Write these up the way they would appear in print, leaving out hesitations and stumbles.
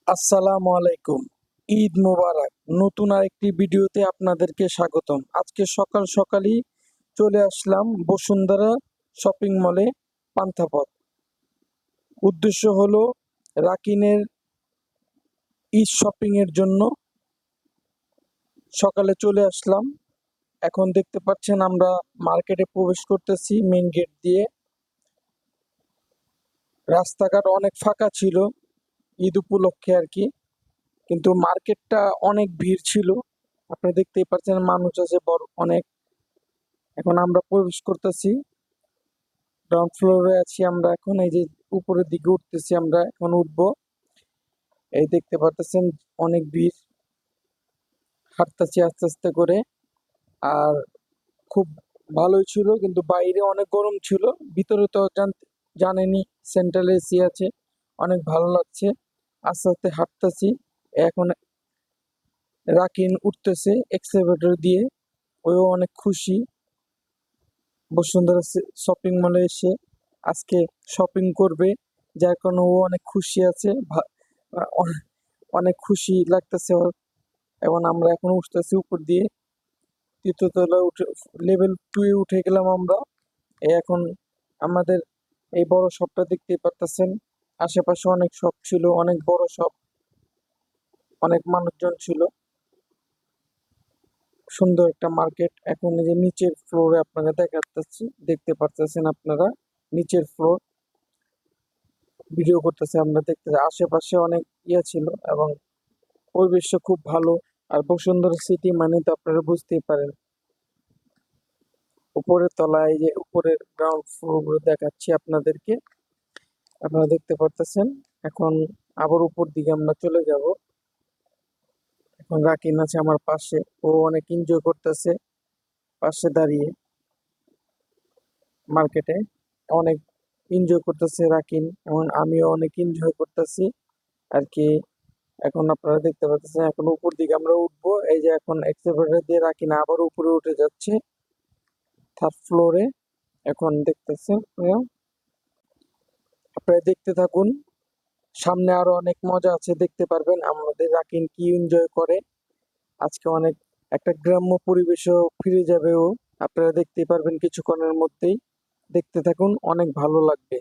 আসসালামু আলাইকুম। ঈদ মোবারক। নতুন আরেকটি ভিডিওতে আপনাদেরকে স্বাগতম। আজকে সকাল সকালই চলে আসলাম বসুন্ধরা শপিং মলে পান্থাপথ। উদ্দেশ্য হলো রাকিনের ঈদ শপিং এর জন্য সকালে চলে আসলাম। এখন দেখতে পাচ্ছেন আমরা মার্কেটে প্রবেশ করতেছি মেইন গেট দিয়ে। রাস্তাঘাট অনেক ফাঁকা ছিল ঈদ উপলক্ষে আর কি, কিন্তু মার্কেটটা অনেক ভিড় ছিল। আপনারা দেখতেই পাচ্ছেন মানুষ আছে বড় অনেক। এখন আমরা প্রবেশ করতেছি, গ্রাউন্ড ফ্লোরে আছি আমরা এখন। এই যে উপরের দিকে উঠতেছি, আমরা এখন উঠবো। এই দেখতে পাচ্ছেন অনেক ভিড়, হাঁটতেছি আস্তে আস্তে করে। আর খুব ভালোই ছিল, কিন্তু বাইরে অনেক গরম ছিল। ভিতরে তো জানেনই সেন্ট্রাল এসি আছে, অনেক ভালো লাগছে। আস্তে আস্তে হাঁটতেছি। এখন রাকিন উঠতেছে এক্সেলেটর দিয়ে, ওও অনেক খুশি বসুন্ধরা শপিং মলে এসে আজকে শপিং করবে, যার কারণে ও অনেক খুশি আছে। অনেক খুশি লাগতেছে ওর। এবং আমরা এখন উঠতেছি উপর দিয়ে, তৃতীয় তলায় উঠে লেভেল 2 এ উঠে গেলাম আমরা। এখন আমাদের এই বড় শপটা দেখতেই পারতেছেন। আশেপাশে অনেক শপ ছিল, অনেক বড় শপ, অনেক মানুষজন ছিল। সুন্দর একটা মার্কেট। এখন এই যে নিচের ফ্লোরে আপনারা দেখতে পারতেছেন আপনারা নিচের ফ্লোর ভিডিও করতেছে, আমরা দেখতে আশেপাশে অনেক ছিল এবং পরিবেশটা খুব ভালো। আর বসুন্ধরা সিটি মানে তো আপনারা বুঝতেই পারেন। উপরের তলায়, যে উপরের গ্রাউন্ড ফ্লোর দেখাচ্ছি আপনাদেরকে, আপনারা দেখতে পারতেছেন। এখন আবার উপর দিকে আমরা চলে যাব। এখন রাকিন আছে আমার পাশে, ও অনেক এনজয় করতেছে পাশে দাঁড়িয়ে। মার্কেটে অনেক এনজয় করতেছে রাকিন, এবং আমিও অনেক এনজয় করতেছি আর কি। এখন আপনারা দেখতে পাচ্ছেন এখন উপর দিকে আমরা উঠবো। এই যে এখন এক্সেলেটর দিয়ে রাকিন আবার উপরে উঠে যাচ্ছে থার্ড ফ্লোরে। এখন দেখতেছেন আপনারা দেখতে থাকুন, সামনে আরো অনেক মজা আছে, দেখতে পারবেন আমাদের রাকিন কি এনজয় করে। আজকে অনেক একটা গ্রাম্য পরিবেশও ফিরে যাবে ও, আপনারা দেখতেই পারবেন কিছুক্ষণের মধ্যেই। দেখতে থাকুন, অনেক ভালো লাগবে।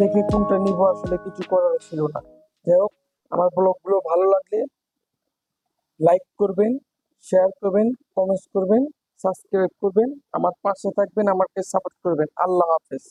দেখে কোনটা নিব আসলে কিছু করার ছিল না। যাই হোক, আমার ব্লগগুলো ভালো লাগলে লাইক করবেন, শেয়ার করবেন, কমেন্টস করবেন, সাবস্ক্রাইব করবেন, আমার পাশে থাকবেন, আমাকে সাপোর্ট করবেন। আল্লাহ হাফেজ।